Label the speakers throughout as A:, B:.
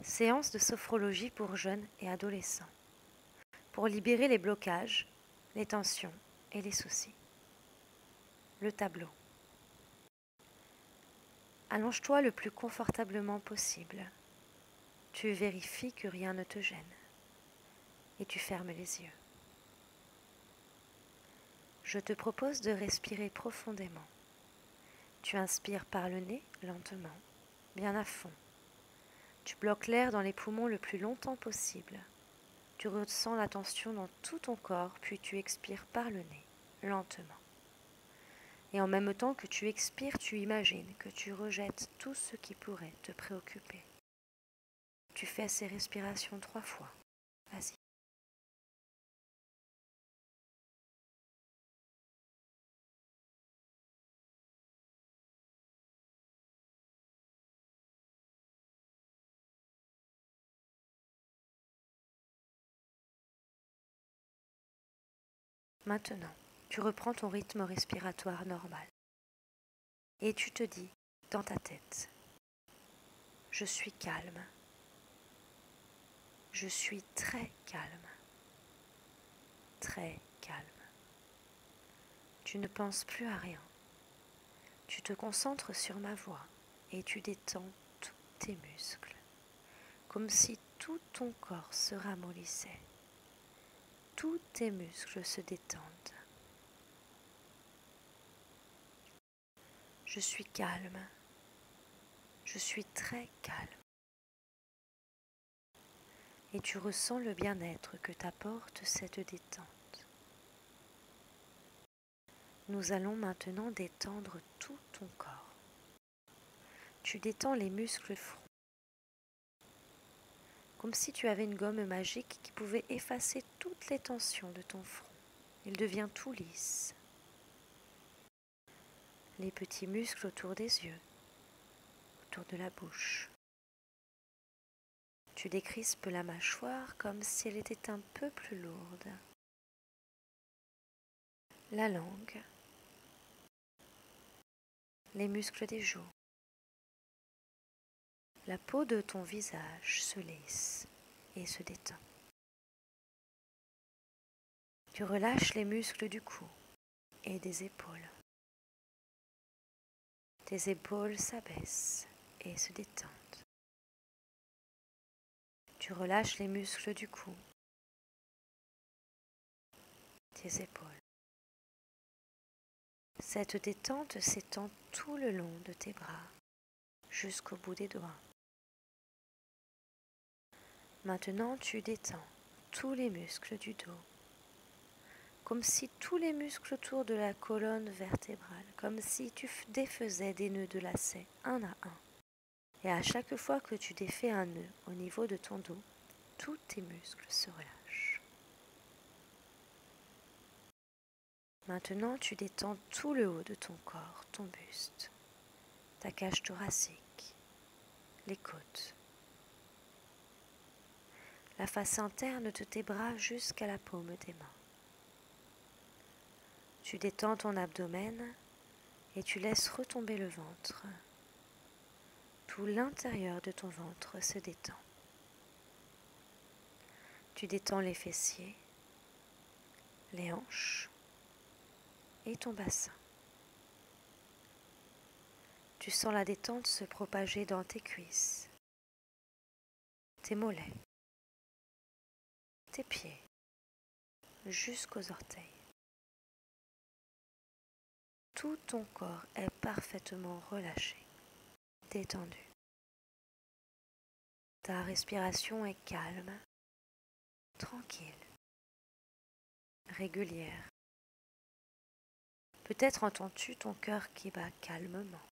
A: Séance de sophrologie pour jeunes et adolescents. Pour libérer les blocages, les tensions et les soucis. Le tableau. Allonge-toi le plus confortablement possible. Tu vérifies que rien ne te gêne. Et tu fermes les yeux. Je te propose de respirer profondément. Tu inspires par le nez lentement, bien à fond. Tu bloques l'air dans les poumons le plus longtemps possible. Tu ressens la tension dans tout ton corps, puis tu expires par le nez, lentement. Et en même temps que tu expires, tu imagines que tu rejettes tout ce qui pourrait te préoccuper. Tu fais ces respirations 3 fois. Vas-y. Maintenant, tu reprends ton rythme respiratoire normal. Et tu te dis, dans ta tête, je suis calme. Je suis très calme. Très calme. Tu ne penses plus à rien. Tu te concentres sur ma voix et tu détends tous tes muscles, comme si tout ton corps se ramollissait. Tous tes muscles se détendent. Je suis calme. Je suis très calme. Et tu ressens le bien-être que t'apporte cette détente. Nous allons maintenant détendre tout ton corps. Tu détends les muscles front, comme si tu avais une gomme magique qui pouvait effacer toutes les tensions de ton front. Il devient tout lisse. Les petits muscles autour des yeux, autour de la bouche. Tu décrispes la mâchoire comme si elle était un peu plus lourde. La langue, les muscles des joues. La peau de ton visage se lisse et se détend. Tu relâches les muscles du cou et des épaules. Tes épaules s'abaissent et se détendent. Tu relâches les muscles du cou, tes épaules. Cette détente s'étend tout le long de tes bras, jusqu'au bout des doigts. Maintenant, tu détends tous les muscles du dos, comme si tous les muscles autour de la colonne vertébrale, comme si tu défaisais des nœuds de lacets un à un. Et à chaque fois que tu défais un nœud au niveau de ton dos, tous tes muscles se relâchent. Maintenant, tu détends tout le haut de ton corps, ton buste, ta cage thoracique, les côtes, la face interne de tes bras jusqu'à la paume des mains. Tu détends ton abdomen et tu laisses retomber le ventre. Tout l'intérieur de ton ventre se détend. Tu détends les fessiers, les hanches et ton bassin. Tu sens la détente se propager dans tes cuisses, tes mollets, tes pieds, jusqu'aux orteils. Tout ton corps est parfaitement relâché, détendu. Ta respiration est calme, tranquille, régulière. Peut-être entends-tu ton cœur qui bat calmement.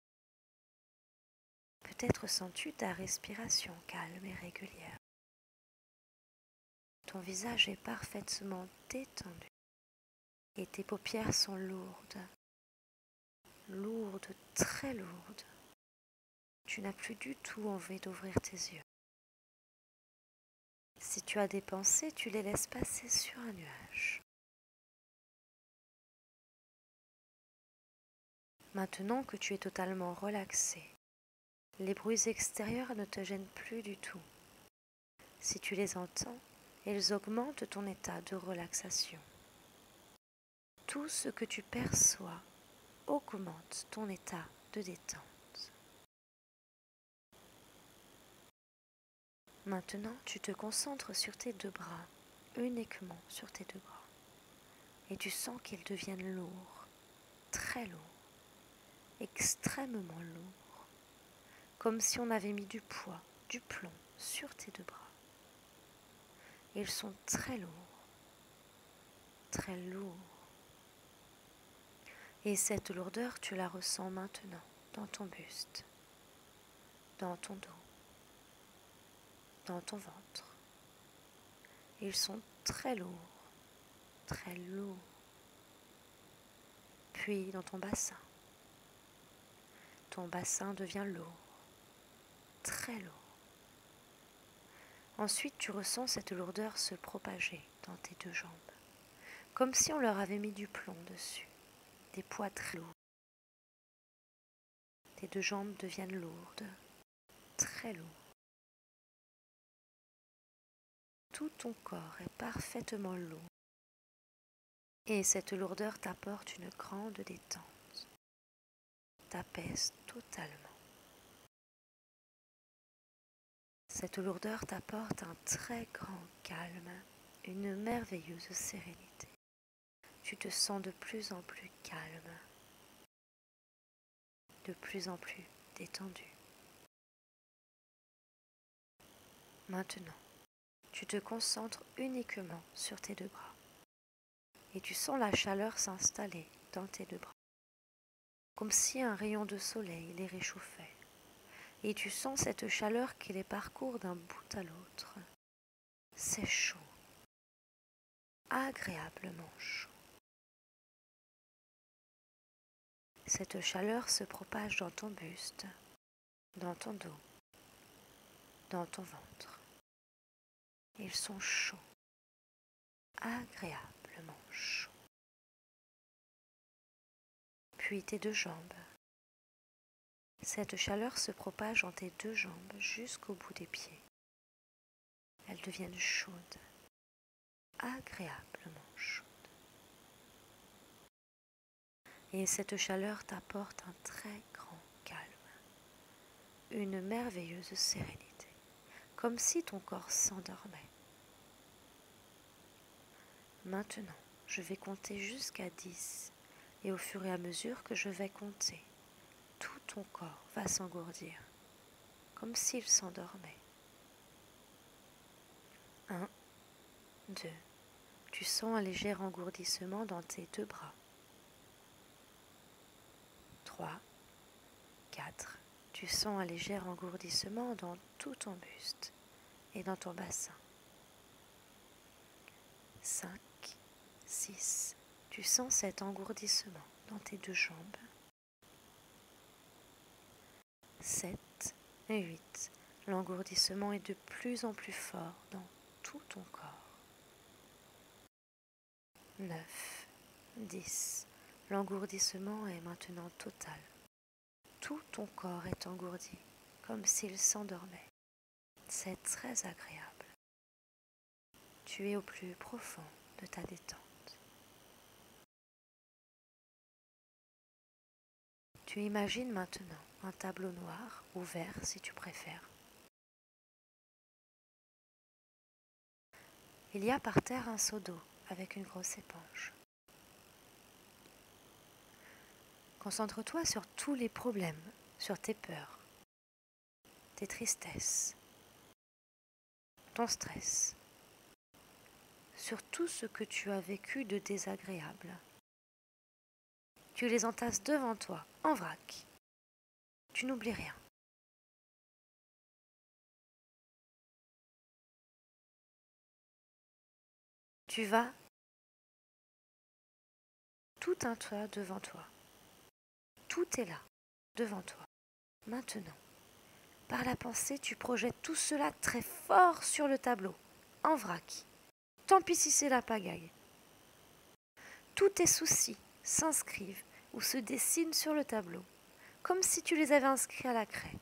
A: Peut-être sens-tu ta respiration calme et régulière. Ton visage est parfaitement détendu et tes paupières sont lourdes, lourdes, très lourdes. Tu n'as plus du tout envie d'ouvrir tes yeux. Si tu as des pensées, tu les laisses passer sur un nuage. Maintenant que tu es totalement relaxé, les bruits extérieurs ne te gênent plus du tout. Si tu les entends, ils augmentent ton état de relaxation. Tout ce que tu perçois augmente ton état de détente. Maintenant, tu te concentres sur tes deux bras, uniquement sur tes deux bras, et tu sens qu'ils deviennent lourds, très lourds, extrêmement lourds, comme si on avait mis du poids, du plomb sur tes deux bras. Ils sont très lourds, très lourds. Et cette lourdeur, tu la ressens maintenant dans ton buste, dans ton dos, dans ton ventre. Ils sont très lourds, très lourds. Puis dans ton bassin. Ton bassin devient lourd, très lourd. Ensuite, tu ressens cette lourdeur se propager dans tes deux jambes, comme si on leur avait mis du plomb dessus, des poids très lourds. Tes deux jambes deviennent lourdes, très lourdes. Tout ton corps est parfaitement lourd. Et cette lourdeur t'apporte une grande détente, t'apaise totalement. Cette lourdeur t'apporte un très grand calme, une merveilleuse sérénité. Tu te sens de plus en plus calme, de plus en plus détendu. Maintenant, tu te concentres uniquement sur tes deux bras et tu sens la chaleur s'installer dans tes deux bras, comme si un rayon de soleil les réchauffait. Et tu sens cette chaleur qui les parcourt d'un bout à l'autre. C'est chaud, agréablement chaud. Cette chaleur se propage dans ton buste, dans ton dos, dans ton ventre. Ils sont chauds, agréablement chauds. Puis tes deux jambes. Cette chaleur se propage dans tes deux jambes jusqu'au bout des pieds. Elles deviennent chaudes, agréablement chaudes. Et cette chaleur t'apporte un très grand calme, une merveilleuse sérénité, comme si ton corps s'endormait. Maintenant, je vais compter jusqu'à 10 et au fur et à mesure que je vais compter, tout ton corps va s'engourdir, comme s'il s'endormait. 1, 2, tu sens un léger engourdissement dans tes deux bras. 3, 4, tu sens un léger engourdissement dans tout ton buste et dans ton bassin. 5, 6, tu sens cet engourdissement dans tes deux jambes. 7 et 8, l'engourdissement est de plus en plus fort dans tout ton corps. 9, 10, l'engourdissement est maintenant total. Tout ton corps est engourdi, comme s'il s'endormait. C'est très agréable. Tu es au plus profond de ta détente. Tu imagines maintenant un tableau noir ou vert si tu préfères. Il y a par terre un seau d'eau avec une grosse éponge. Concentre-toi sur tous les problèmes, sur tes peurs, tes tristesses, ton stress, sur tout ce que tu as vécu de désagréable. Tu les entasses devant toi, en vrac. Tu n'oublies rien. Tu vas tout un toit devant toi. Tout est là, devant toi. Maintenant, par la pensée, tu projettes tout cela très fort sur le tableau, en vrac. Tant pis si c'est la pagaille. Tous tes soucis s'inscrivent ou se dessinent sur le tableau, comme si tu les avais inscrits à la craie.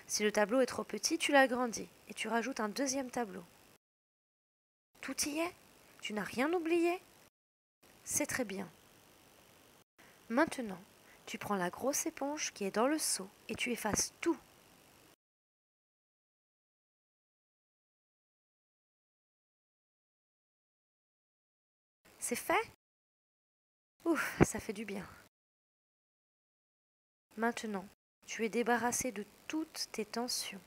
A: Si le tableau est trop petit, tu l'agrandis et tu rajoutes un deuxième tableau. Tout y est? Tu n'as rien oublié? C'est très bien. Maintenant, tu prends la grosse éponge qui est dans le seau et tu effaces tout. C'est fait? Ouf, ça fait du bien. Maintenant, tu es débarrassé de toutes tes tensions.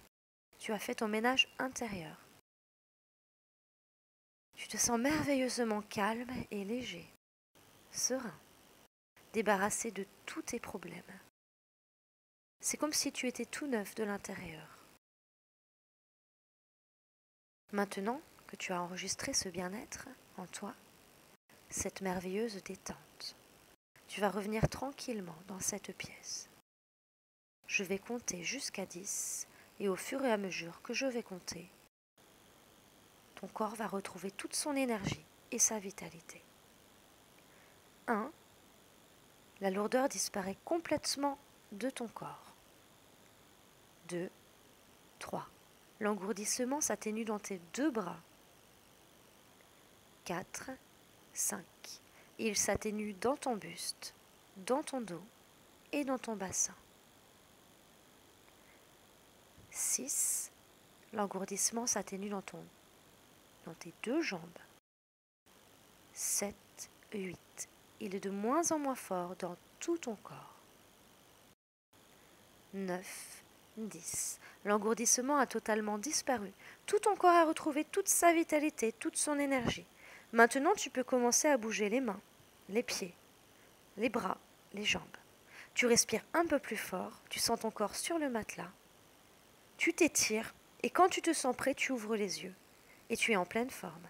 A: Tu as fait ton ménage intérieur. Tu te sens merveilleusement calme et léger, serein, débarrassé de tous tes problèmes. C'est comme si tu étais tout neuf de l'intérieur. Maintenant que tu as enregistré ce bien-être en toi, cette merveilleuse détente, tu vas revenir tranquillement dans cette pièce. Je vais compter jusqu'à 10 et au fur et à mesure que je vais compter, ton corps va retrouver toute son énergie et sa vitalité. 1. La lourdeur disparaît complètement de ton corps. 2. 3. L'engourdissement s'atténue dans tes deux bras. 4. 5. Il s'atténue dans ton buste, dans ton dos et dans ton bassin. 6. L'engourdissement s'atténue dans tes deux jambes. 7. 8. Il est de moins en moins fort dans tout ton corps. 9. 10. L'engourdissement a totalement disparu. Tout ton corps a retrouvé toute sa vitalité, toute son énergie. Maintenant, tu peux commencer à bouger les mains, les pieds, les bras, les jambes. Tu respires un peu plus fort, tu sens ton corps sur le matelas. Tu t'étires et quand tu te sens prêt, tu ouvres les yeux et tu es en pleine forme.